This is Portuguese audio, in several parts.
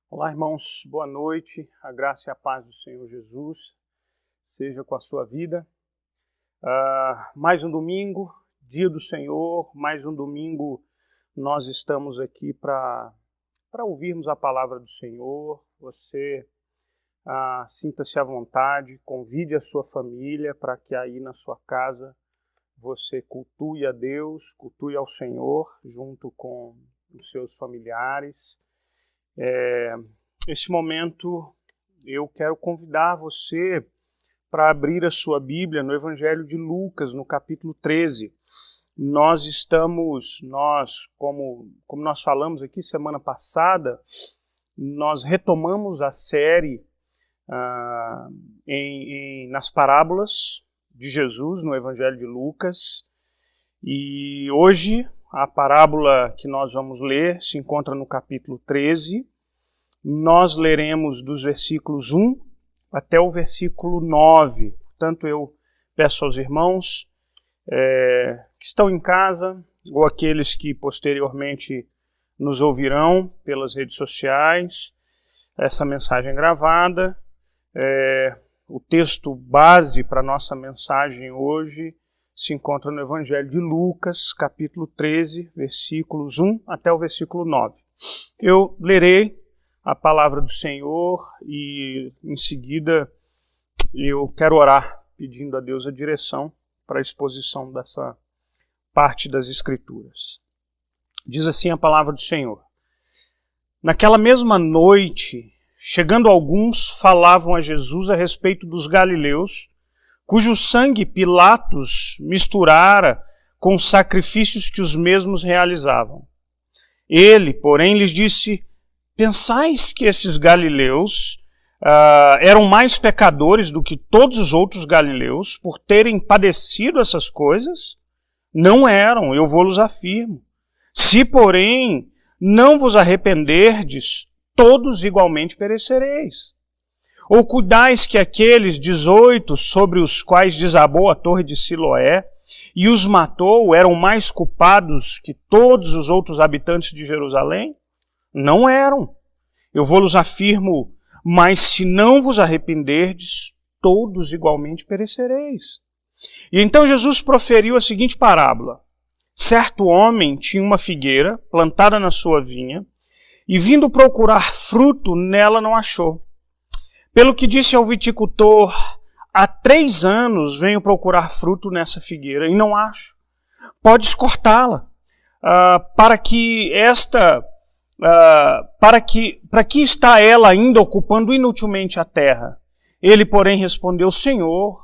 Olá, irmãos, boa noite, a graça e a paz do Senhor Jesus seja com a sua vida. Mais um domingo, dia do Senhor, mais um domingo nós estamos aqui para ouvirmos a palavra do Senhor. Você sinta-se à vontade, convide a sua família para que aí na sua casa você cultue a Deus, cultue ao Senhor junto com os seus familiares. Nesse momento eu quero convidar você para abrir a sua Bíblia no Evangelho de Lucas, no capítulo 13. Como nós falamos aqui semana passada, nós retomamos a série nas parábolas de Jesus no Evangelho de Lucas. E hoje a parábola que nós vamos ler se encontra no capítulo 13. Nós leremos dos versículos 1 até o versículo 9. Portanto, eu peço aos irmãos que estão em casa ou aqueles que posteriormente nos ouvirão pelas redes sociais, essa mensagem gravada. O texto base para a nossa mensagem hoje se encontra no Evangelho de Lucas, capítulo 13, versículos 1 até o versículo 9. Eu lerei a palavra do Senhor e em seguida eu quero orar pedindo a Deus a direção para a exposição dessa parte das Escrituras. Diz assim a palavra do Senhor: Naquela mesma noite, chegando alguns, falavam a Jesus a respeito dos galileus, cujo sangue Pilatos misturara com os sacrifícios que os mesmos realizavam. Ele, porém, lhes disse: Pensais que esses galileus eram mais pecadores do que todos os outros galileus por terem padecido essas coisas? Não eram, eu vos afirmo. Se, porém, não vos arrependerdes, todos igualmente perecereis. Ou cuidais que aqueles 18 sobre os quais desabou a torre de Siloé e os matou eram mais culpados que todos os outros habitantes de Jerusalém? Não eram. Eu vos afirmo, mas se não vos arrependerdes, todos igualmente perecereis. E então Jesus proferiu a seguinte parábola. Certo homem tinha uma figueira plantada na sua vinha e vindo procurar fruto nela não achou. Pelo que disse ao viticultor: há 3 anos venho procurar fruto nessa figueira e não acho. Podes cortá-la, para que está ela ainda ocupando inutilmente a terra? Ele, porém, respondeu: Senhor,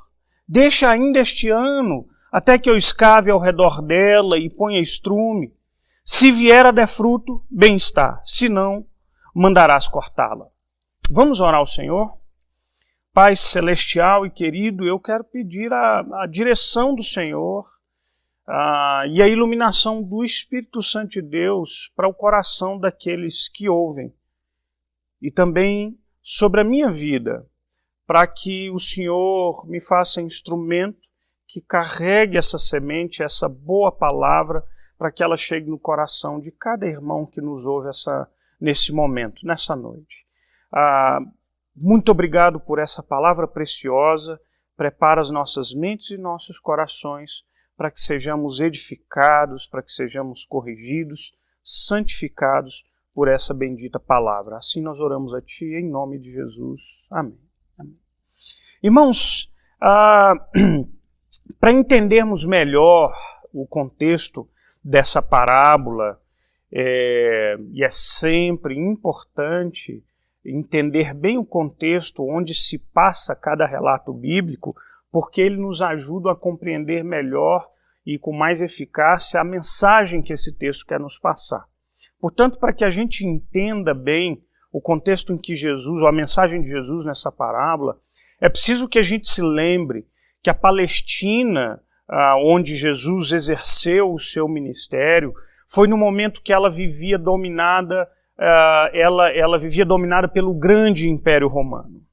deixa ainda este ano, até que eu escave ao redor dela e ponha estrume. Se vier a der fruto, bem está, se não, mandarás cortá-la. Vamos orar ao Senhor? Pai celestial e querido, eu quero pedir a direção do Senhor e a iluminação do Espírito Santo de Deus para o coração daqueles que ouvem. E também sobre a minha vida, para que o Senhor me faça instrumento que carregue essa semente, essa boa palavra, para que ela chegue no coração de cada irmão que nos ouve nesse momento, nessa noite. Muito obrigado por essa palavra preciosa. Prepara as nossas mentes e nossos corações para que sejamos edificados, para que sejamos corrigidos, santificados por essa bendita palavra. Assim nós oramos a Ti, em nome de Jesus. Amém. Amém. Irmãos, para entendermos melhor o contexto dessa parábola, e é sempre importante entender bem o contexto onde se passa cada relato bíblico, porque ele nos ajuda a compreender melhor e com mais eficácia a mensagem que esse texto quer nos passar. Portanto, para que a gente entenda bem o contexto em que Jesus, ou a mensagem de Jesus nessa parábola, é preciso que a gente se lembre que a Palestina, onde Jesus exerceu o seu ministério, foi no momento que ela vivia dominada pelo grande Império Romano. Ou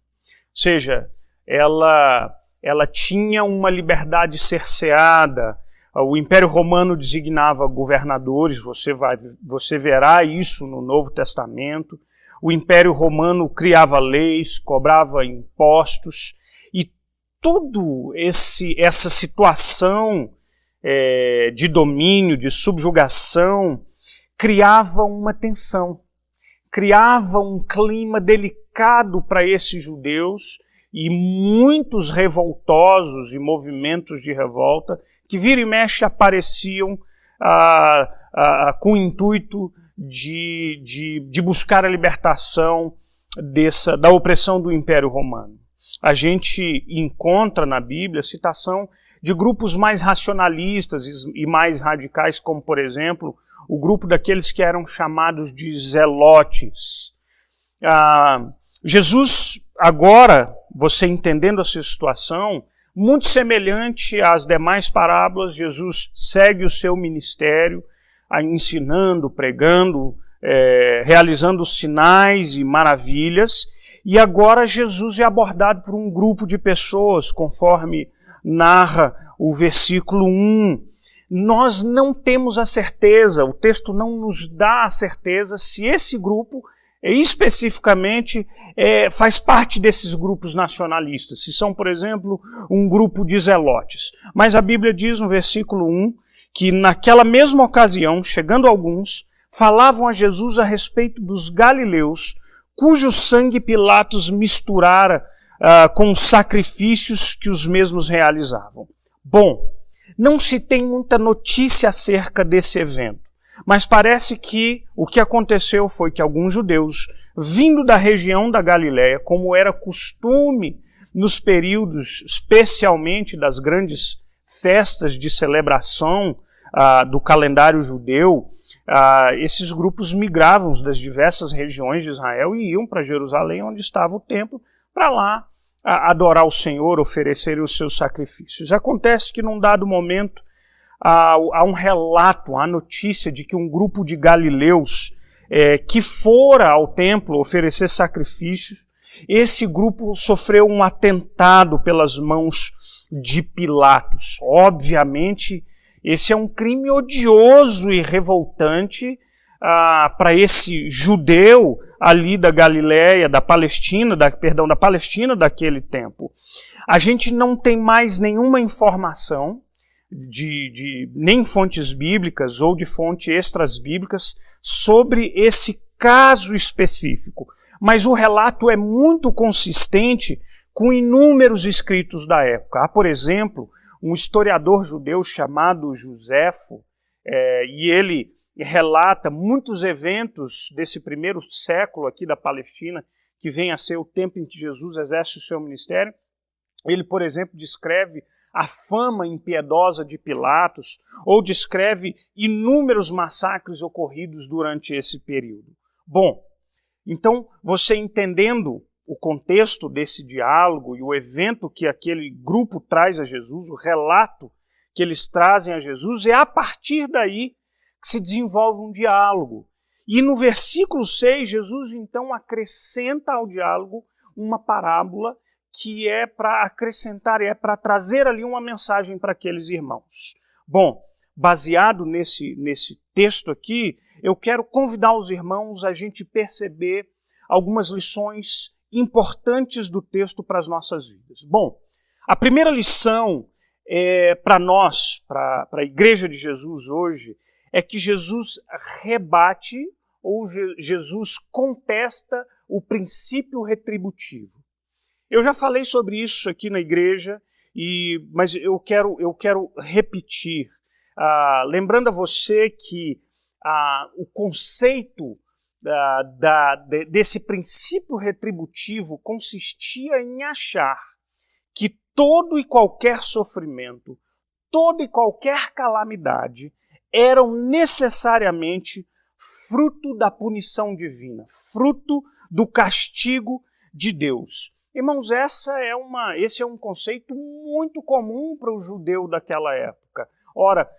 seja, ela tinha uma liberdade cerceada. O Império Romano designava governadores, você verá isso no Novo Testamento. o Império Romano criava leis, cobrava impostos, e tudo essa situação de domínio, de subjugação, criava uma tensão, criava um clima delicado para esses judeus, e muitos revoltosos e movimentos de revolta que vira e mexe apareciam com o intuito de buscar a libertação da opressão do Império Romano. A gente encontra na Bíblia citação de grupos mais racionalistas e mais radicais, como, por exemplo, o grupo daqueles que eram chamados de zelotes. Jesus, agora, você entendendo essa situação, muito semelhante às demais parábolas, Jesus segue o seu ministério, ensinando, pregando, realizando sinais e maravilhas, e agora Jesus é abordado por um grupo de pessoas, conforme narra o versículo 1. Nós não temos a certeza, o texto não nos dá a certeza se esse grupo especificamente faz parte desses grupos nacionalistas, se são, por exemplo, um grupo de zelotes. Mas a Bíblia diz no versículo 1 que naquela mesma ocasião, chegando alguns, falavam a Jesus a respeito dos galileus, cujo sangue Pilatos misturara com os sacrifícios que os mesmos realizavam. Bom, não se tem muita notícia acerca desse evento, mas parece que o que aconteceu foi que alguns judeus, vindo da região da Galileia, como era costume nos períodos, especialmente das grandes festas de celebração do calendário judeu, esses grupos migravam das diversas regiões de Israel e iam para Jerusalém, onde estava o templo, para lá adorar o Senhor, oferecer os seus sacrifícios. Acontece que num dado momento há um relato, há notícia de que um grupo de galileus que fora ao templo oferecer sacrifícios, esse grupo sofreu um atentado pelas mãos de Pilatos. Obviamente, esse é um crime odioso e revoltante para esse judeu ali da Galileia, da Palestina daquele tempo. A gente não tem mais nenhuma informação nem fontes bíblicas ou de fontes extras bíblicas sobre esse caso específico, mas o relato é muito consistente com inúmeros escritos da época. Há, por exemplo, um historiador judeu chamado Joséfo, e ele relata muitos eventos desse primeiro século aqui da Palestina, que vem a ser o tempo em que Jesus exerce o seu ministério. Ele, por exemplo, descreve a fama impiedosa de Pilatos, ou descreve inúmeros massacres ocorridos durante esse período. Bom, então você entendendo o contexto desse diálogo e o evento que aquele grupo traz a Jesus, o relato que eles trazem a Jesus, é a partir daí que se desenvolve um diálogo. E no versículo 6, Jesus então acrescenta ao diálogo uma parábola que é para acrescentar, é para trazer ali uma mensagem para aqueles irmãos. Bom, baseado nesse texto aqui, eu quero convidar os irmãos a gente perceber algumas lições importantes do texto para as nossas vidas. Bom, a primeira lição para nós, para a Igreja de Jesus hoje, é que Jesus rebate ou Jesus contesta o princípio retributivo. Eu já falei sobre isso aqui na igreja, mas eu quero repetir, lembrando a você que o conceito desse princípio retributivo consistia em achar que todo e qualquer sofrimento, toda e qualquer calamidade eram necessariamente fruto da punição divina, fruto do castigo de Deus. Irmãos, esse é um conceito muito comum para o judeu daquela época. Ora,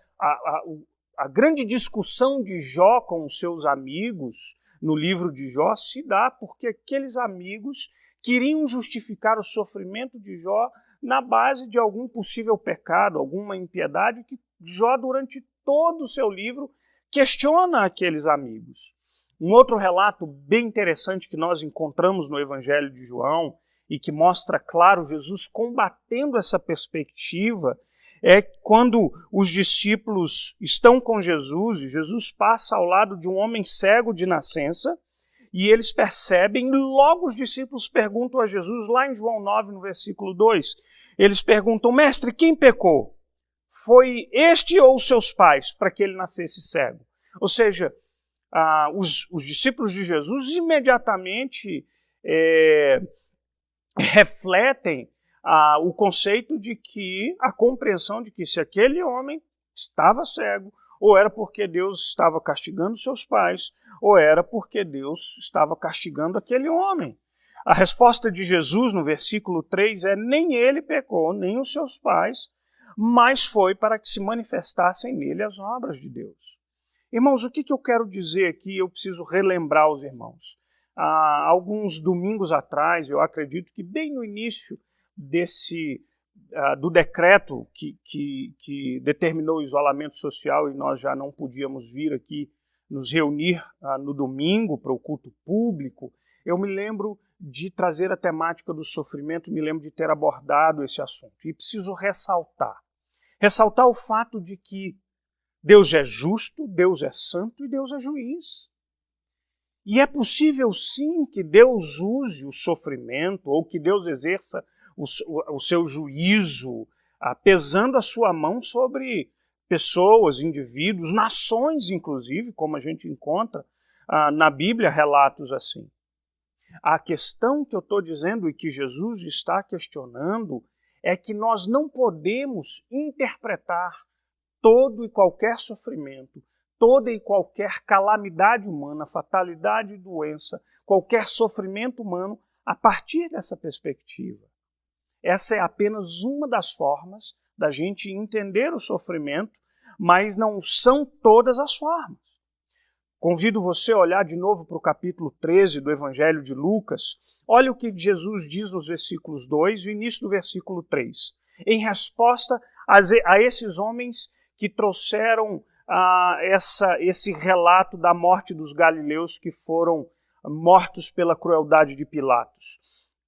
a grande discussão de Jó com os seus amigos no livro de Jó se dá porque aqueles amigos queriam justificar o sofrimento de Jó na base de algum possível pecado, alguma impiedade que Jó, durante todo o seu livro, questiona aqueles amigos. Um outro relato bem interessante que nós encontramos no Evangelho de João e que mostra, claro, Jesus combatendo essa perspectiva é quando os discípulos estão com Jesus e Jesus passa ao lado de um homem cego de nascença e eles percebem, e logo os discípulos perguntam a Jesus, lá em João 9, no versículo 2, eles perguntam, mestre, quem pecou? Foi este ou seus pais para que ele nascesse cego? Ou seja, os discípulos de Jesus imediatamente refletem o conceito de que, a compreensão de que se aquele homem estava cego, ou era porque Deus estava castigando seus pais, ou era porque Deus estava castigando aquele homem. A resposta de Jesus no versículo 3 é: nem ele pecou, nem os seus pais, mas foi para que se manifestassem nele as obras de Deus. Irmãos, o que eu quero dizer aqui? Eu preciso relembrar os irmãos. Há alguns domingos atrás, eu acredito que bem no início do decreto que determinou o isolamento social e nós já não podíamos vir aqui nos reunir no domingo para o culto público, eu me lembro de trazer a temática do sofrimento, me lembro de ter abordado esse assunto. E preciso ressaltar o fato de que Deus é justo, Deus é santo e Deus é juiz. E é possível sim que Deus use o sofrimento ou que Deus exerça o seu juízo, pesando a sua mão sobre pessoas, indivíduos, nações inclusive, como a gente encontra na Bíblia relatos assim. A questão que eu estou dizendo e que Jesus está questionando é que nós não podemos interpretar todo e qualquer sofrimento, toda e qualquer calamidade humana, fatalidade e doença, qualquer sofrimento humano a partir dessa perspectiva. Essa é apenas uma das formas da gente entender o sofrimento, mas não são todas as formas. Convido você a olhar de novo para o capítulo 13 do Evangelho de Lucas. Olha o que Jesus diz nos versículos 2 e o início do versículo 3. Em resposta a esses homens que trouxeram esse relato da morte dos galileus que foram mortos pela crueldade de Pilatos.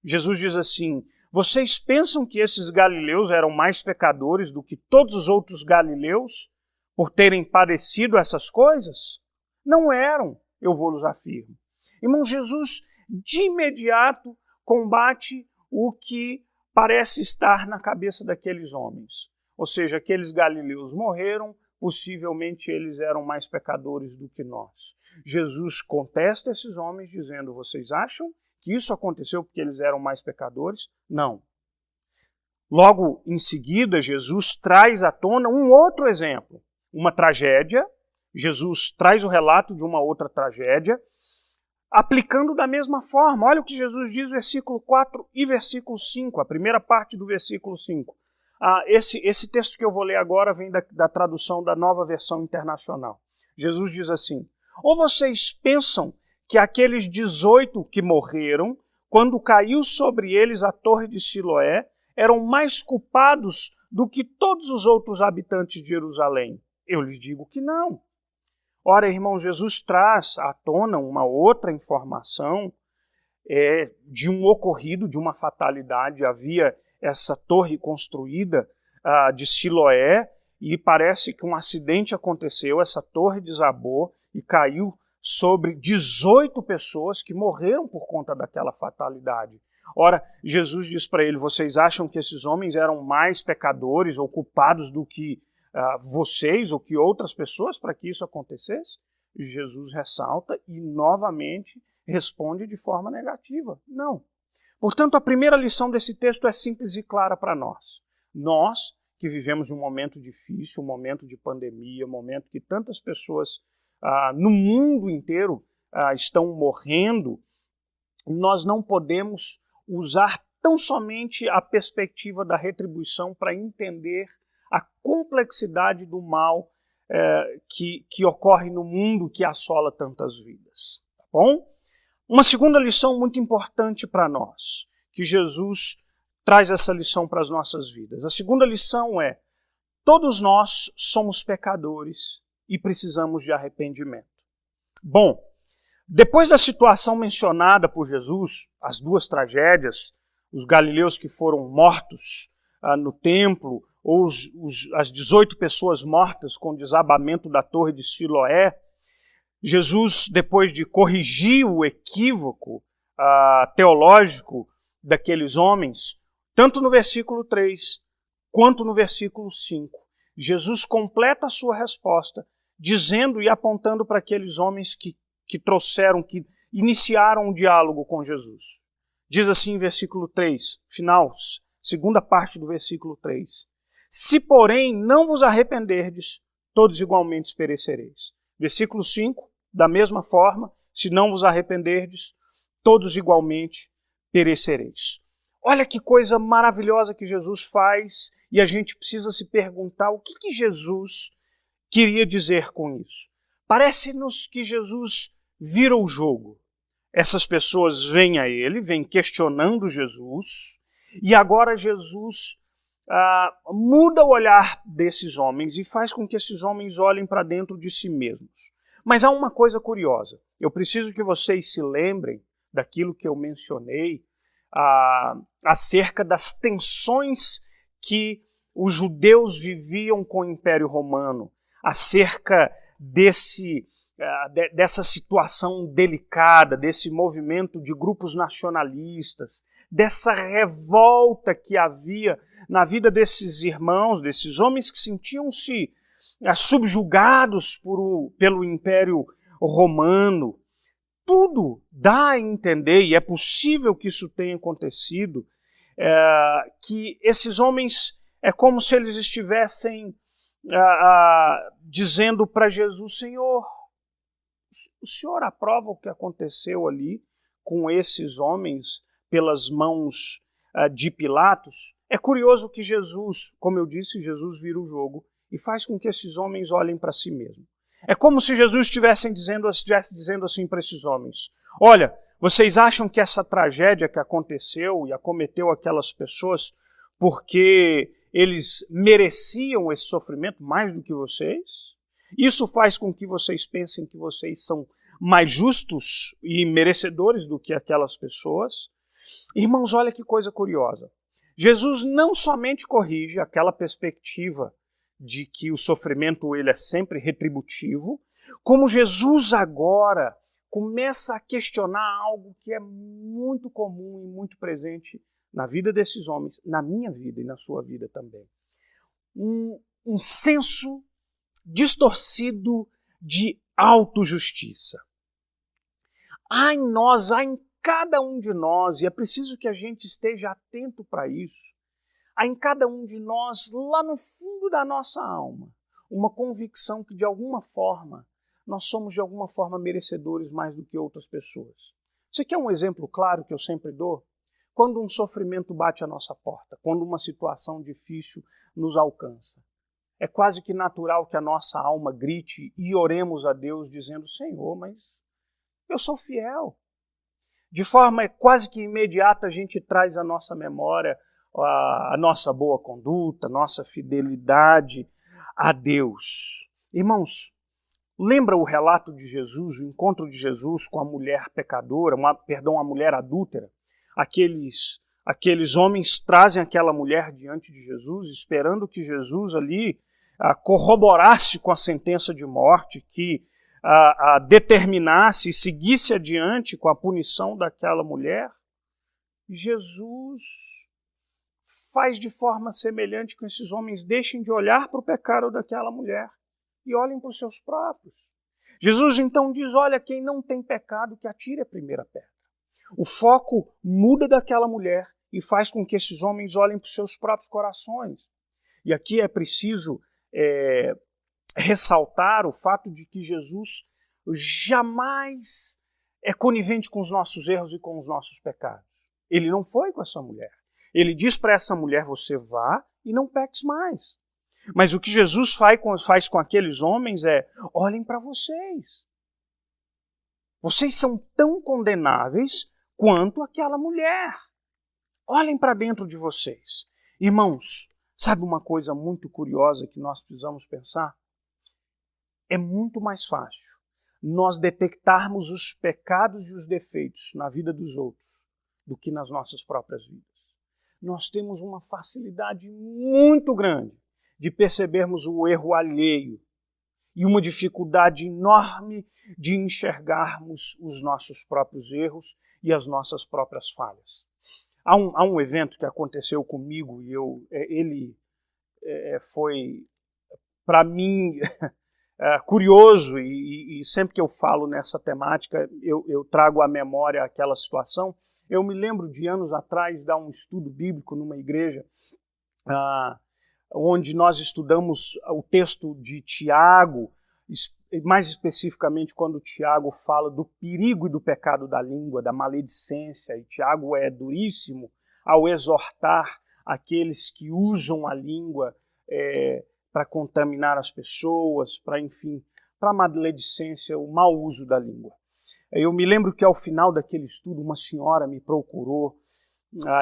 Jesus diz assim: vocês pensam que esses galileus eram mais pecadores do que todos os outros galileus por terem padecido essas coisas? Não eram, eu vos afirmo. Irmão, Jesus de imediato combate o que parece estar na cabeça daqueles homens. Ou seja, aqueles galileus morreram, possivelmente eles eram mais pecadores do que nós. Jesus contesta esses homens dizendo: vocês acham que isso aconteceu porque eles eram mais pecadores? Não. Logo em seguida, Jesus traz à tona um outro exemplo, uma tragédia. Jesus traz o relato de uma outra tragédia, aplicando da mesma forma. Olha o que Jesus diz, versículo 4 e versículo 5, a primeira parte do versículo 5. Esse texto que eu vou ler agora vem da tradução da Nova Versão Internacional. Jesus diz assim: ou vocês pensam que aqueles 18 que morreram, quando caiu sobre eles a torre de Siloé, eram mais culpados do que todos os outros habitantes de Jerusalém? Eu lhes digo que não. Ora, irmão, Jesus traz à tona uma outra informação de um ocorrido, de uma fatalidade. Havia essa torre construída de Siloé e parece que um acidente aconteceu, essa torre desabou e caiu sobre 18 pessoas que morreram por conta daquela fatalidade. Ora, Jesus diz para ele: vocês acham que esses homens eram mais pecadores ou culpados do que vocês ou que outras pessoas para que isso acontecesse? Jesus ressalta e novamente responde de forma negativa: não. Portanto, a primeira lição desse texto é simples e clara para nós. Nós, que vivemos um momento difícil, um momento de pandemia, um momento que tantas pessoas no mundo inteiro estão morrendo, nós não podemos usar tão somente a perspectiva da retribuição para entender a complexidade do mal que ocorre no mundo, que assola tantas vidas. Tá bom? Uma segunda lição muito importante para nós, que Jesus traz essa lição para as nossas vidas. A segunda lição é: todos nós somos pecadores e precisamos de arrependimento. Bom, Depois da situação mencionada por Jesus, as duas tragédias, os galileus que foram mortos no templo, ou as 18 pessoas mortas com o desabamento da torre de Siloé, Jesus, depois de corrigir o equívoco teológico daqueles homens, tanto no versículo 3 quanto no versículo 5, Jesus completa a sua resposta, dizendo e apontando para aqueles homens que iniciaram um diálogo com Jesus. Diz assim em versículo 3, final, segunda parte do versículo 3. Se, porém, não vos arrependerdes, todos igualmente perecereis. Versículo 5, da mesma forma, se não vos arrependerdes, todos igualmente perecereis. Olha que coisa maravilhosa que Jesus faz, e a gente precisa se perguntar o que Jesus queria dizer com isso. Parece-nos que Jesus vira o jogo. Essas pessoas vêm a ele, vêm questionando Jesus, e agora Jesus muda o olhar desses homens e faz com que esses homens olhem para dentro de si mesmos. Mas há uma coisa curiosa. Eu preciso que vocês se lembrem daquilo que eu mencionei acerca das tensões que os judeus viviam com o Império Romano, acerca dessa situação delicada, desse movimento de grupos nacionalistas, dessa revolta que havia na vida desses irmãos, desses homens que sentiam-se subjugados pelo Império Romano. Tudo dá a entender, e é possível que isso tenha acontecido, que esses homens é como se eles estivessem dizendo para Jesus: Senhor, o Senhor aprova o que aconteceu ali com esses homens pelas mãos de Pilatos? É curioso que Jesus, como eu disse, Jesus vira o jogo e faz com que esses homens olhem para si mesmos. É como se Jesus estivesse dizendo assim para esses homens: olha, vocês acham que essa tragédia que aconteceu e acometeu aquelas pessoas porque eles mereciam esse sofrimento mais do que vocês? Isso faz com que vocês pensem que vocês são mais justos e merecedores do que aquelas pessoas? Irmãos, olha que coisa curiosa. Jesus não somente corrige aquela perspectiva de que o sofrimento ele é sempre retributivo, como Jesus agora começa a questionar algo que é muito comum e muito presente na vida desses homens, na minha vida e na sua vida também. Um senso distorcido de autojustiça. Há em nós, há em cada um de nós, e é preciso que a gente esteja atento para isso, há em cada um de nós, lá no fundo da nossa alma, uma convicção que de alguma forma, nós somos de alguma forma merecedores mais do que outras pessoas. Você quer um exemplo claro que eu sempre dou? Quando um sofrimento bate à nossa porta, quando uma situação difícil nos alcança, é quase que natural que a nossa alma grite e oremos a Deus dizendo: Senhor, mas eu sou fiel. De forma quase que imediata a gente traz à nossa memória a nossa boa conduta, a nossa fidelidade a Deus. Irmãos, lembra o relato de Jesus, o encontro de Jesus com a mulher pecadora, a mulher adúltera? Aqueles homens trazem aquela mulher diante de Jesus, esperando que Jesus ali corroborasse com a sentença de morte, que determinasse e seguisse adiante com a punição daquela mulher. E Jesus faz de forma semelhante que esses homens deixem de olhar para o pecado daquela mulher e olhem para os seus próprios. Jesus então diz: olha, quem não tem pecado que atire a primeira pedra. O foco muda daquela mulher e faz com que esses homens olhem para os seus próprios corações. E aqui é preciso ressaltar o fato de que Jesus jamais é conivente com os nossos erros e com os nossos pecados. Ele não foi com essa mulher. Ele diz para essa mulher: você vá e não peques mais. Mas o que Jesus faz com aqueles homens é: olhem para vocês. Vocês são tão condenáveis quanto aquela mulher. Olhem para dentro de vocês. Irmãos, sabe uma coisa muito curiosa que nós precisamos pensar? É muito mais fácil nós detectarmos os pecados e os defeitos na vida dos outros do que nas nossas próprias vidas. Nós temos uma facilidade muito grande de percebermos o erro alheio e uma dificuldade enorme de enxergarmos os nossos próprios erros e as nossas próprias falhas. Há um evento que aconteceu comigo e ele foi, para mim, curioso e sempre que eu falo nessa temática eu trago à memória aquela situação. Eu me lembro de anos atrás dar um estudo bíblico numa igreja onde nós estudamos o texto de Tiago, mais especificamente quando Tiago fala do perigo e do pecado da língua, da maledicência, e Tiago é duríssimo ao exortar aqueles que usam a língua para contaminar as pessoas, para a maledicência, o mau uso da língua. Eu me lembro que ao final daquele estudo uma senhora me procurou,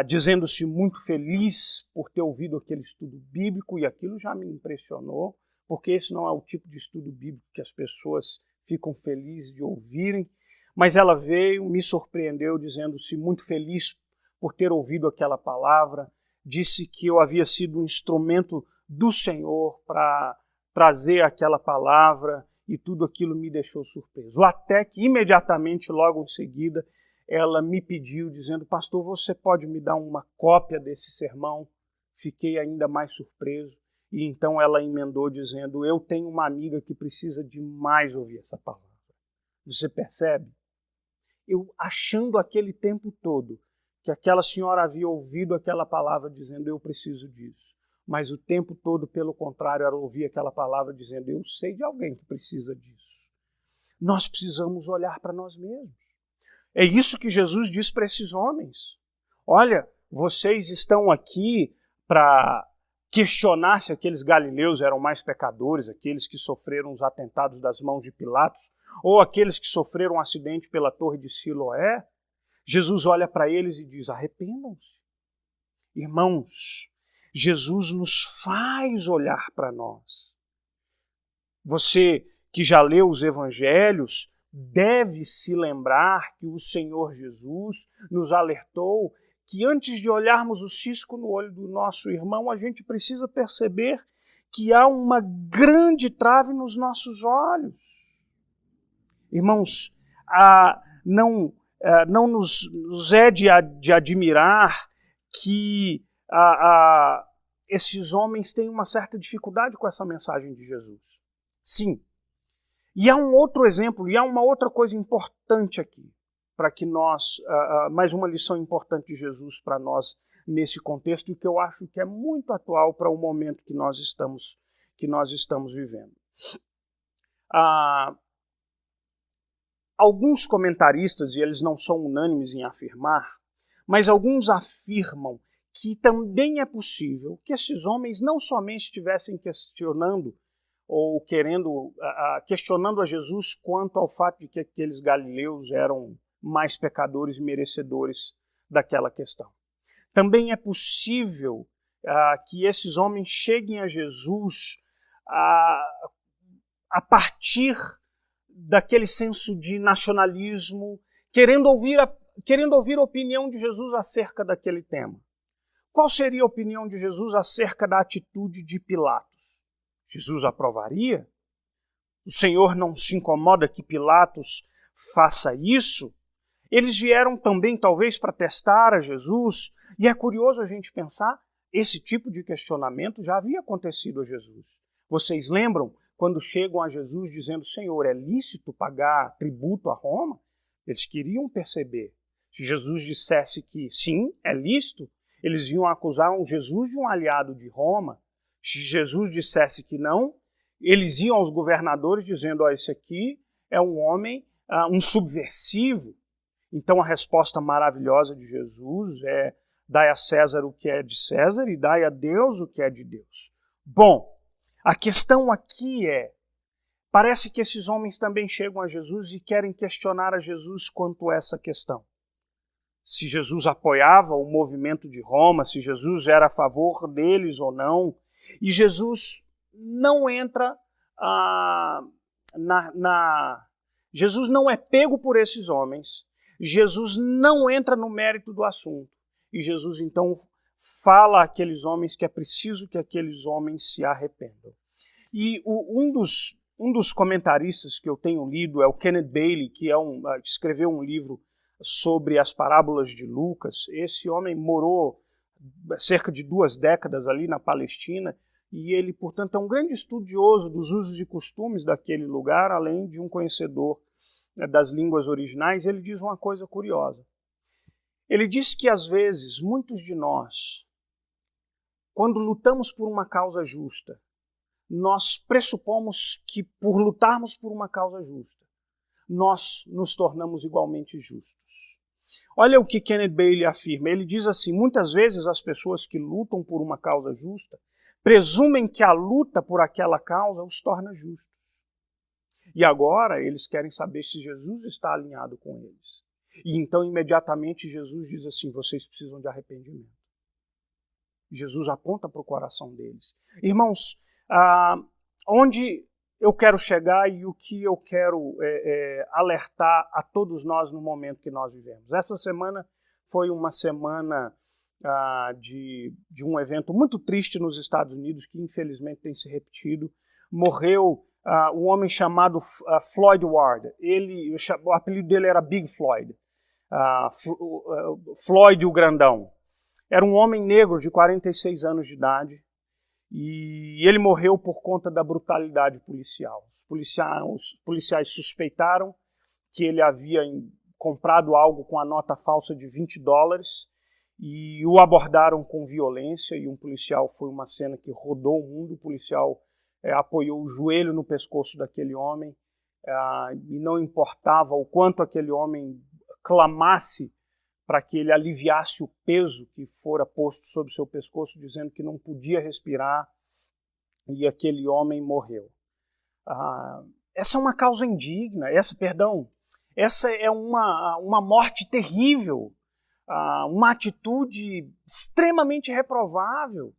dizendo-se muito feliz por ter ouvido aquele estudo bíblico, e aquilo já me impressionou, porque esse não é o tipo de estudo bíblico que as pessoas ficam felizes de ouvirem, mas ela veio, me surpreendeu, dizendo-se muito feliz por ter ouvido aquela palavra, disse que eu havia sido um instrumento do Senhor para trazer aquela palavra, e tudo aquilo me deixou surpreso. Até que imediatamente, logo em seguida, ela me pediu, dizendo: pastor, você pode me dar uma cópia desse sermão? Fiquei ainda mais surpreso. E então ela emendou dizendo: eu tenho uma amiga que precisa demais ouvir essa palavra. Você percebe? Eu achando aquele tempo todo que aquela senhora havia ouvido aquela palavra dizendo: eu preciso disso. Mas o tempo todo, pelo contrário, ela ouvia aquela palavra dizendo: eu sei de alguém que precisa disso. Nós precisamos olhar para nós mesmos. É isso que Jesus diz para esses homens. Olha, vocês estão aqui para questionar se aqueles galileus eram mais pecadores, aqueles que sofreram os atentados das mãos de Pilatos, ou aqueles que sofreram um acidente pela torre de Siloé. Jesus olha para eles e diz: arrependam-se. Irmãos, Jesus nos faz olhar para nós. Você que já leu os evangelhos deve se lembrar que o Senhor Jesus nos alertou que antes de olharmos o cisco no olho do nosso irmão, a gente precisa perceber que há uma grande trave nos nossos olhos. Irmãos, não nos é de admirar que esses homens têm uma certa dificuldade com essa mensagem de Jesus. Sim. E há um outro exemplo, e há uma outra coisa importante aqui, para que nós, mais uma lição importante de Jesus para nós nesse contexto, que eu acho que é muito atual para o momento que nós estamos vivendo. Alguns comentaristas, e eles não são unânimes em afirmar, mas alguns afirmam que também é possível que esses homens não somente estivessem questionando ou questionando a Jesus quanto ao fato de que aqueles galileus eram mais pecadores e merecedores daquela questão. Também é possível que esses homens cheguem a Jesus a partir daquele senso de nacionalismo, querendo ouvir a opinião de Jesus acerca daquele tema. Qual seria a opinião de Jesus acerca da atitude de Pilatos? Jesus aprovaria? O Senhor não se incomoda que Pilatos faça isso? Eles vieram também, talvez, para testar a Jesus, e é curioso a gente pensar, esse tipo de questionamento já havia acontecido a Jesus. Vocês lembram quando chegam a Jesus dizendo: Senhor, é lícito pagar tributo a Roma? Eles queriam perceber. Se Jesus dissesse que sim, é lícito, eles iam acusar Jesus de um aliado de Roma. Se Jesus dissesse que não, eles iam aos governadores dizendo: esse aqui é um homem, um subversivo. Então a resposta maravilhosa de Jesus é: dai a César o que é de César e dai a Deus o que é de Deus. Bom, a questão aqui parece que esses homens também chegam a Jesus e querem questionar a Jesus quanto a essa questão. Se Jesus apoiava o movimento de Roma, se Jesus era a favor deles ou não. E Jesus não entra Jesus não é pego por esses homens, Jesus não entra no mérito do assunto, e Jesus então fala àqueles homens que é preciso que aqueles homens se arrependam. E um dos comentaristas que eu tenho lido é o Kenneth Bailey, que escreveu um livro sobre as parábolas de Lucas. Esse homem morou cerca de 2 décadas ali na Palestina, e ele, portanto, é um grande estudioso dos usos e costumes daquele lugar, além de um conhecedor das línguas originais. Ele diz uma coisa curiosa. Ele diz que, às vezes, muitos de nós, quando lutamos por uma causa justa, nós pressupomos que, por lutarmos por uma causa justa, nós nos tornamos igualmente justos. Olha o que Kenneth Bailey afirma. Ele diz assim: muitas vezes as pessoas que lutam por uma causa justa presumem que a luta por aquela causa os torna justos. E agora eles querem saber se Jesus está alinhado com eles. E então imediatamente Jesus diz assim: vocês precisam de arrependimento. Jesus aponta para o coração deles. Irmãos, onde eu quero chegar e o que eu quero alertar a todos nós no momento que nós vivemos. Essa semana foi uma semana de um evento muito triste nos Estados Unidos, que infelizmente tem se repetido. Morreu um homem chamado Floyd Ward. O apelido dele era Big Floyd. Floyd o Grandão. Era um homem negro de 46 anos de idade, e ele morreu por conta da brutalidade policial. Os policiais suspeitaram que ele havia comprado algo com a nota falsa de $20 e o abordaram com violência, e um policial, foi uma cena que rodou o mundo, o policial apoiou o joelho no pescoço daquele homem, e não importava o quanto aquele homem clamasse para que ele aliviasse o peso que fora posto sobre seu pescoço, dizendo que não podia respirar, e aquele homem morreu. Essa é uma causa indigna, essa é uma morte terrível, uma atitude extremamente reprovável.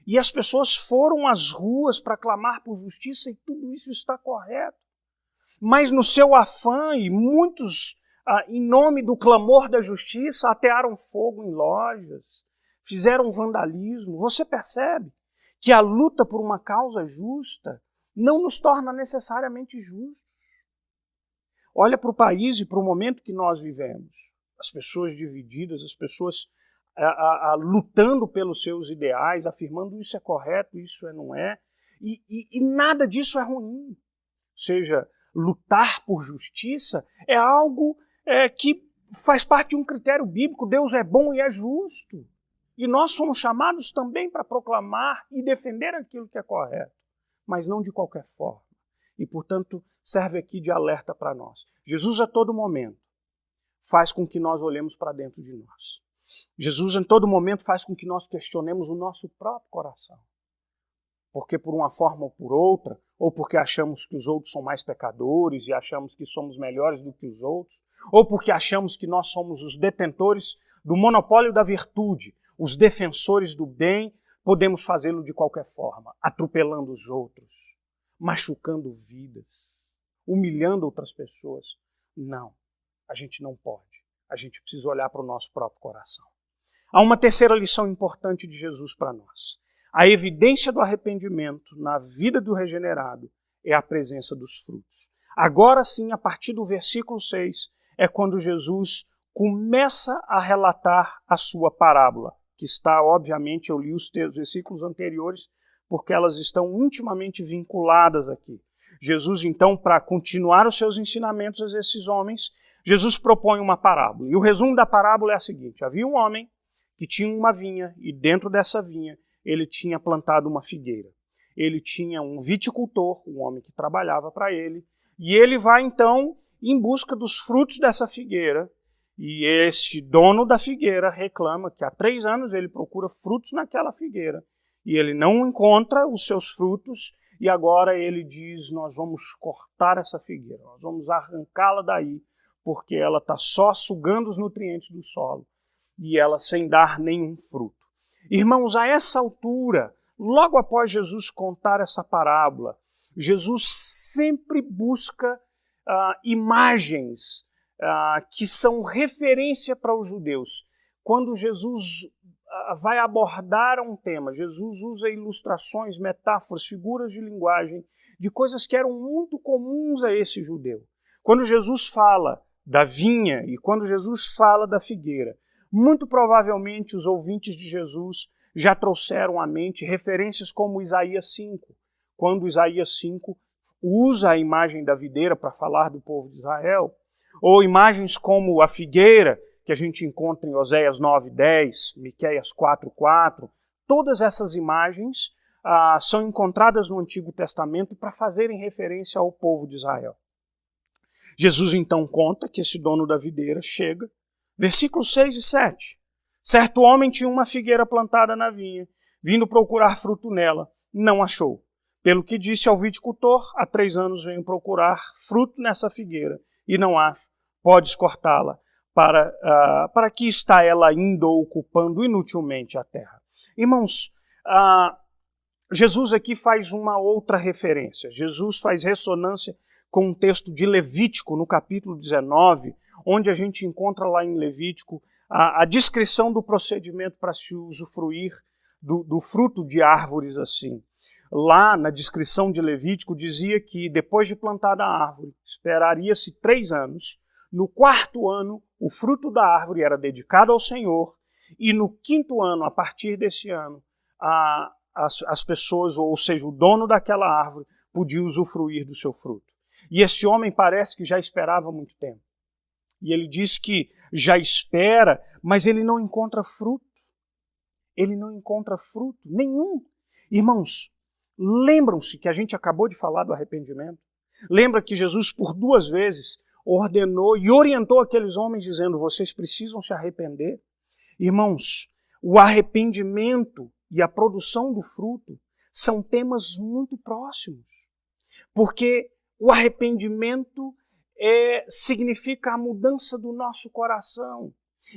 E as pessoas foram às ruas para clamar por justiça, e tudo isso está correto. Mas no seu afã, e muitos, em nome do clamor da justiça, atearam fogo em lojas, fizeram vandalismo. Você percebe que a luta por uma causa justa não nos torna necessariamente justos. Olha para o país e para o momento que nós vivemos. As pessoas divididas, as pessoas lutando pelos seus ideais, afirmando isso é correto, isso não é. E nada disso é ruim. Ou seja, lutar por justiça é algo que faz parte de um critério bíblico. Deus é bom e é justo. E nós somos chamados também para proclamar e defender aquilo que é correto, mas não de qualquer forma. E, portanto, serve aqui de alerta para nós. Jesus, a todo momento, faz com que nós olhemos para dentro de nós. Jesus, em todo momento, faz com que nós questionemos o nosso próprio coração. Porque por uma forma ou por outra, ou porque achamos que os outros são mais pecadores e achamos que somos melhores do que os outros, ou porque achamos que nós somos os detentores do monopólio da virtude, os defensores do bem, podemos fazê-lo de qualquer forma, atropelando os outros, machucando vidas, humilhando outras pessoas. Não, a gente não pode. A gente precisa olhar para o nosso próprio coração. Há uma terceira lição importante de Jesus para nós. A evidência do arrependimento na vida do regenerado é a presença dos frutos. Agora sim, a partir do versículo 6, é quando Jesus começa a relatar a sua parábola, que está, obviamente, eu li os versículos anteriores, porque elas estão intimamente vinculadas aqui. Jesus, então, para continuar os seus ensinamentos a esses homens, Jesus propõe uma parábola. E o resumo da parábola é a seguinte: havia um homem que tinha uma vinha, e dentro dessa vinha ele tinha plantado uma figueira. Ele tinha um viticultor, um homem que trabalhava para ele, e ele vai então em busca dos frutos dessa figueira, e esse dono da figueira reclama que há 3 anos ele procura frutos naquela figueira, e ele não encontra os seus frutos, e agora ele diz: nós vamos cortar essa figueira, nós vamos arrancá-la daí, porque ela está só sugando os nutrientes do solo, e ela sem dar nenhum fruto. Irmãos, a essa altura, logo após Jesus contar essa parábola, Jesus sempre busca imagens que são referência para os judeus. Quando Jesus vai abordar um tema, Jesus usa ilustrações, metáforas, figuras de linguagem, de coisas que eram muito comuns a esse judeu. Quando Jesus fala da vinha e quando Jesus fala da figueira, muito provavelmente os ouvintes de Jesus já trouxeram à mente referências como Isaías 5, quando Isaías 5 usa a imagem da videira para falar do povo de Israel, ou imagens como a figueira, que a gente encontra em Oséias 9:10, Miqueias 4:4. Todas essas imagens são encontradas no Antigo Testamento para fazerem referência ao povo de Israel. Jesus então conta que esse dono da videira chega, versículos 6 e 7. Certo homem tinha uma figueira plantada na vinha, vindo procurar fruto nela, não achou. Pelo que disse ao viticultor, há 3 anos venho procurar fruto nessa figueira e não acho, podes cortá-la. Para que está ela indo ocupando inutilmente a terra? Irmãos, Jesus aqui faz uma outra referência. Jesus faz ressonância com um texto de Levítico, no capítulo 19, onde a gente encontra lá em Levítico a descrição do procedimento para se usufruir do fruto de árvores assim. Lá na descrição de Levítico dizia que depois de plantada a árvore, esperaria-se 3 anos. No 4º ano, o fruto da árvore era dedicado ao Senhor, e no 5º ano, a partir desse ano, as pessoas, ou seja, o dono daquela árvore, podia usufruir do seu fruto. E esse homem parece que já esperava muito tempo. E ele diz que já espera, mas ele não encontra fruto. Ele não encontra fruto nenhum. Irmãos, lembram-se que a gente acabou de falar do arrependimento? Lembra que Jesus, por 2 vezes, ordenou e orientou aqueles homens dizendo, vocês precisam se arrepender? Irmãos, o arrependimento e a produção do fruto são temas muito próximos, porque o arrependimento significa a mudança do nosso coração,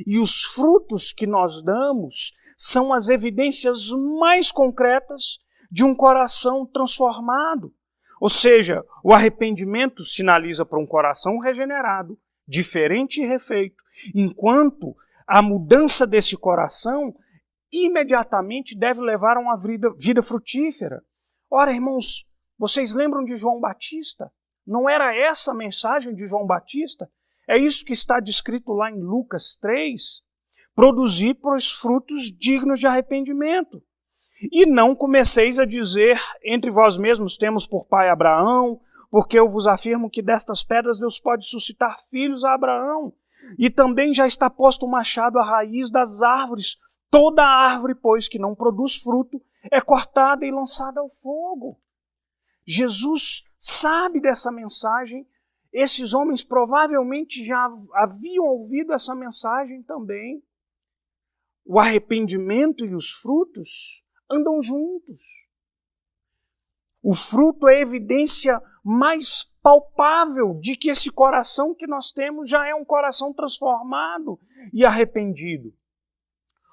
e os frutos que nós damos são as evidências mais concretas de um coração transformado. Ou seja, o arrependimento sinaliza para um coração regenerado, diferente e refeito, enquanto a mudança desse coração imediatamente deve levar a uma vida frutífera. Ora, irmãos, vocês lembram de João Batista? Não era essa a mensagem de João Batista? É isso que está descrito lá em Lucas 3. Produzir pois frutos dignos de arrependimento. E não comeceis a dizer, entre vós mesmos temos por pai Abraão, porque eu vos afirmo que destas pedras Deus pode suscitar filhos a Abraão. E também já está posto o machado à raiz das árvores. Toda árvore, pois, que não produz fruto, é cortada e lançada ao fogo. Jesus sabe dessa mensagem. Esses homens provavelmente já haviam ouvido essa mensagem também. O arrependimento e os frutos andam juntos. O fruto é a evidência mais palpável de que esse coração que nós temos já é um coração transformado e arrependido.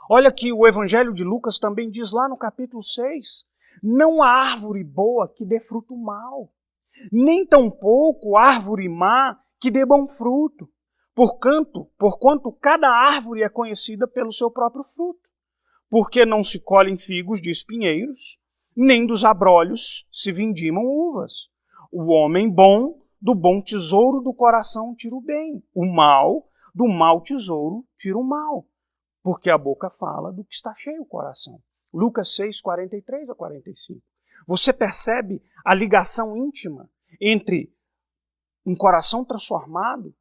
Olha que o Evangelho de Lucas também diz lá no capítulo 6, não há árvore boa que dê fruto mau, nem tampouco árvore má que dê bom fruto, porquanto cada árvore é conhecida pelo seu próprio fruto. Porque não se colhem figos de espinheiros, nem dos abrolhos se vindimam uvas. O homem bom, do bom tesouro do coração tira o bem. O mal, do mau tesouro tira o mal. Porque a boca fala do que está cheio o coração. Lucas 6, 43 a 45. Você percebe a ligação íntima entre um coração transformado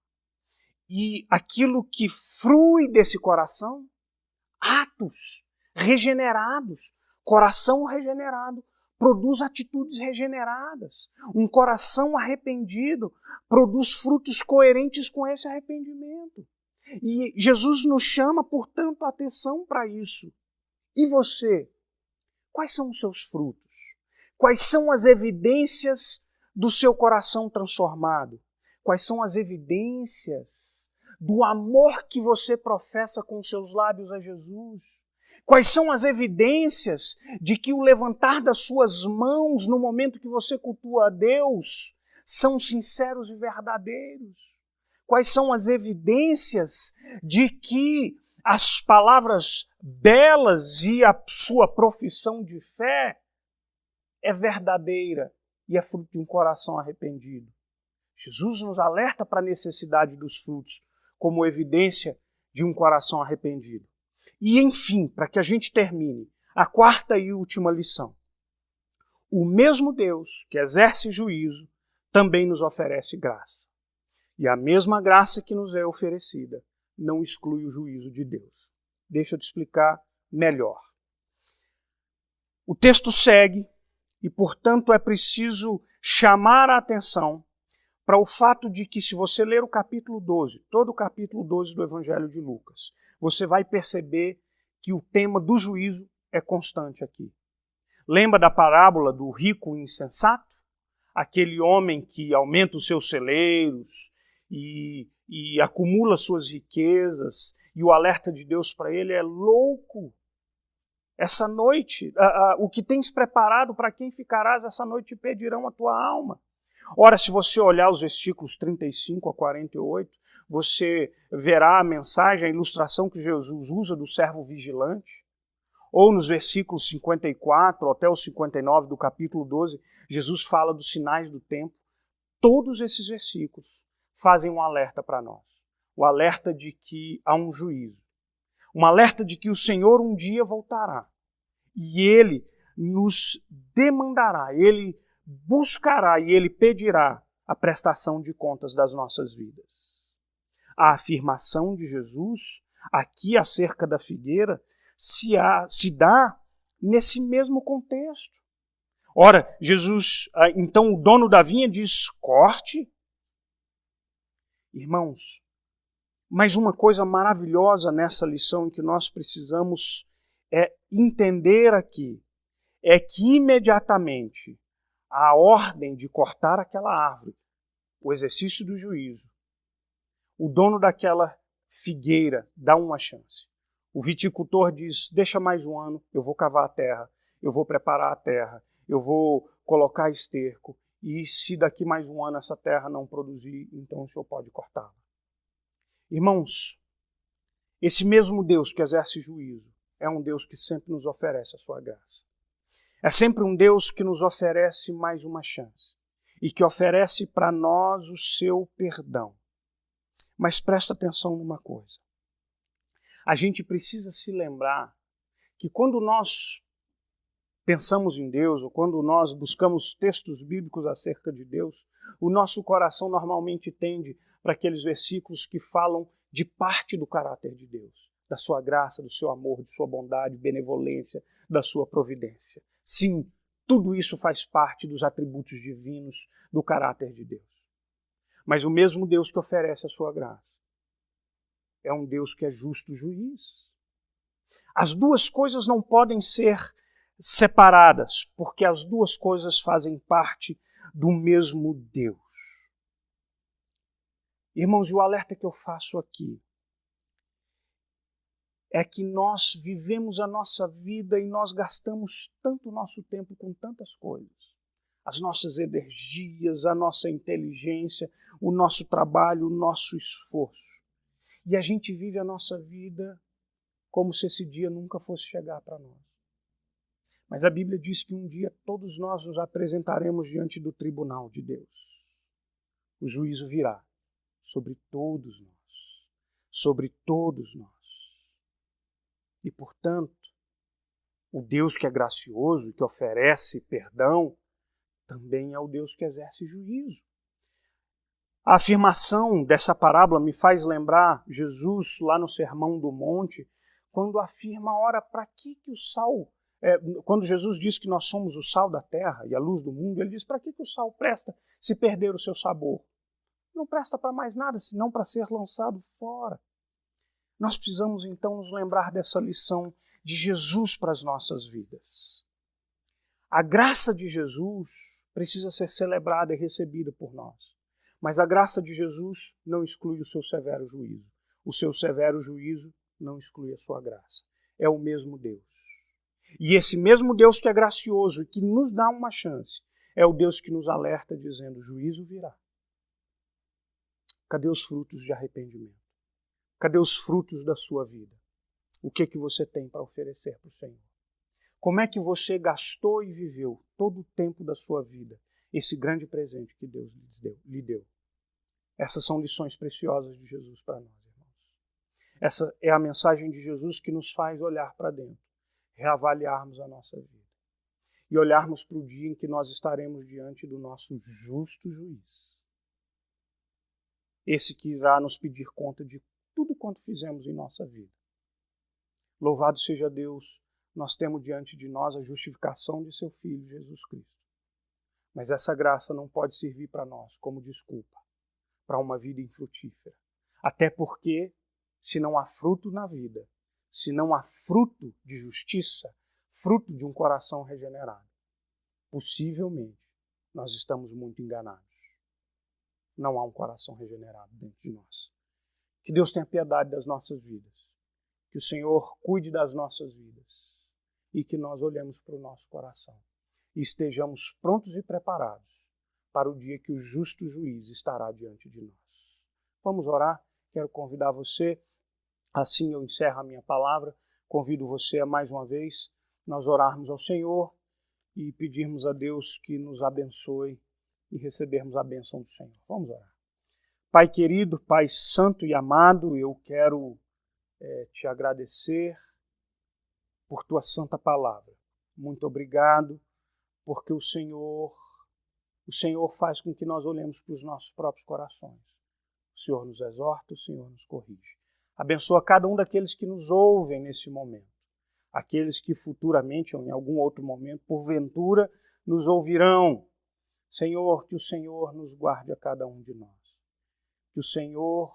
e aquilo que flui desse coração? Atos regenerados. Coração regenerado produz atitudes regeneradas. Um coração arrependido produz frutos coerentes com esse arrependimento. E Jesus nos chama, portanto, a atenção para isso. E você? Quais são os seus frutos? Quais são as evidências do seu coração transformado? Quais são as evidências do amor que você professa com seus lábios a Jesus? Quais são as evidências de que o levantar das suas mãos no momento que você cultua a Deus são sinceros e verdadeiros? Quais são as evidências de que as palavras belas e a sua profissão de fé é verdadeira e é fruto de um coração arrependido? Jesus nos alerta para a necessidade dos frutos como evidência de um coração arrependido. E, enfim, para que a gente termine, a quarta e última lição. O mesmo Deus que exerce juízo também nos oferece graça. E a mesma graça que nos é oferecida não exclui o juízo de Deus. Deixa eu te explicar melhor. O texto segue e, portanto, é preciso chamar a atenção para o fato de que, se você ler o capítulo 12, todo o capítulo 12 do Evangelho de Lucas, você vai perceber que o tema do juízo é constante aqui. Lembra da parábola do rico insensato? Aquele homem que aumenta os seus celeiros e acumula suas riquezas, e o alerta de Deus para ele é: louco, essa noite, o que tens preparado, para quem ficarás essa noite, pedirão a tua alma. Ora, se você olhar os versículos 35 a 48, você verá a mensagem, a ilustração que Jesus usa do servo vigilante. Ou nos versículos 54 até os 59 do capítulo 12, Jesus fala dos sinais do tempo. Todos esses versículos fazem um alerta para nós. O alerta de que há um juízo. Um alerta de que o Senhor um dia voltará. E Ele nos demandará, Ele buscará e Ele pedirá a prestação de contas das nossas vidas. A afirmação de Jesus, aqui acerca da figueira, se dá nesse mesmo contexto. Ora, Jesus, então o dono da vinha diz: corte. Irmãos, mas uma coisa maravilhosa nessa lição em que nós precisamos entender aqui é que imediatamente a ordem de cortar aquela árvore, o exercício do juízo, o dono daquela figueira dá uma chance. O viticultor diz: deixa mais um ano, eu vou cavar a terra, eu vou preparar a terra, eu vou colocar esterco, e se daqui mais um ano essa terra não produzir, então o senhor pode cortá-la. Irmãos, esse mesmo Deus que exerce juízo é um Deus que sempre nos oferece a sua graça. É sempre um Deus que nos oferece mais uma chance e que oferece para nós o seu perdão. Mas presta atenção numa coisa. A gente precisa se lembrar que quando nós pensamos em Deus, ou quando nós buscamos textos bíblicos acerca de Deus, o nosso coração normalmente tende para aqueles versículos que falam de parte do caráter de Deus, da sua graça, do seu amor, de sua bondade, benevolência, da sua providência. Sim, tudo isso faz parte dos atributos divinos do caráter de Deus. Mas o mesmo Deus que oferece a sua graça é um Deus que é justo juiz. As duas coisas não podem ser separadas, porque as duas coisas fazem parte do mesmo Deus. Irmãos, e o alerta que eu faço aqui é que nós vivemos a nossa vida e nós gastamos tanto nosso tempo com tantas coisas. As nossas energias, a nossa inteligência, o nosso trabalho, o nosso esforço. E a gente vive a nossa vida como se esse dia nunca fosse chegar para nós. Mas a Bíblia diz que um dia todos nós nos apresentaremos diante do tribunal de Deus. O juízo virá sobre todos nós. Sobre todos nós. E, portanto, o Deus que é gracioso, que oferece perdão, também é o Deus que exerce juízo. A afirmação dessa parábola me faz lembrar Jesus lá no Sermão do Monte, quando afirma, ora, para que o sal... quando Jesus diz que nós somos o sal da terra e a luz do mundo, ele diz: para que o sal presta se perder o seu sabor? Não presta para mais nada, senão para ser lançado fora. Nós precisamos então nos lembrar dessa lição de Jesus para as nossas vidas. A graça de Jesus precisa ser celebrada e recebida por nós. Mas a graça de Jesus não exclui o seu severo juízo. O seu severo juízo não exclui a sua graça. É o mesmo Deus. E esse mesmo Deus que é gracioso e que nos dá uma chance, É o Deus que nos alerta dizendo, o juízo virá. Cadê os frutos de arrependimento? Cadê os frutos da sua vida? O que você tem para oferecer para o Senhor? Como é que você gastou e viveu todo o tempo da sua vida esse grande presente que Deus lhe deu? Essas são lições preciosas de Jesus para nós, irmãos. Essa é a mensagem de Jesus que nos faz olhar para dentro, reavaliarmos a nossa vida e olharmos para o dia em que nós estaremos diante do nosso justo juiz. Esse que irá nos pedir conta de tudo quanto fizemos em nossa vida. Louvado seja Deus, nós temos diante de nós a justificação de seu Filho, Jesus Cristo. Mas essa graça não pode servir para nós como desculpa para uma vida infrutífera. Até porque, se não há fruto na vida, se não há fruto de justiça, fruto de um coração regenerado, possivelmente nós estamos muito enganados. Não há um coração regenerado dentro de nós. Que Deus tenha piedade das nossas vidas. Que o Senhor cuide das nossas vidas. E que nós olhemos para o nosso coração. E estejamos prontos e preparados para o dia que o justo juiz estará diante de nós. Vamos orar? Quero convidar você. Assim eu encerro a minha palavra. Convido você a mais uma vez nós orarmos ao Senhor e pedirmos a Deus que nos abençoe e recebermos a bênção do Senhor. Vamos orar. Pai querido, Pai santo e amado, eu quero te agradecer por tua santa palavra. Muito obrigado, porque o Senhor faz com que nós olhemos para os nossos próprios corações. O Senhor nos exorta, o Senhor nos corrige. Abençoa cada um daqueles que nos ouvem nesse momento. Aqueles que futuramente ou em algum outro momento, porventura, nos ouvirão. Senhor, que o Senhor nos guarde a cada um de nós. Que o Senhor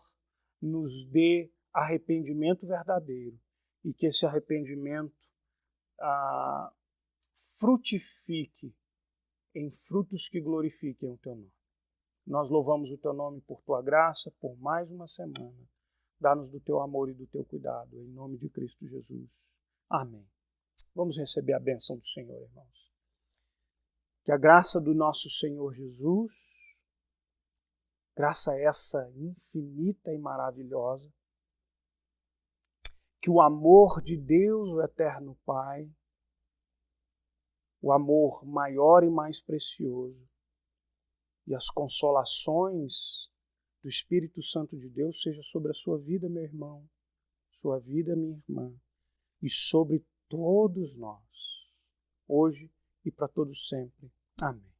nos dê arrependimento verdadeiro e que esse arrependimento frutifique em frutos que glorifiquem o Teu nome. Nós louvamos o Teu nome por Tua graça, por mais uma semana. Dá-nos do Teu amor e do Teu cuidado, em nome de Cristo Jesus. Amém. Vamos receber a bênção do Senhor, irmãos. Que a graça do nosso Senhor Jesus, graça essa infinita e maravilhosa, que o amor de Deus, o eterno Pai, o amor maior e mais precioso, e as consolações do Espírito Santo de Deus seja sobre a sua vida, meu irmão, sua vida, minha irmã, e sobre todos nós, hoje e para todos sempre. Amém.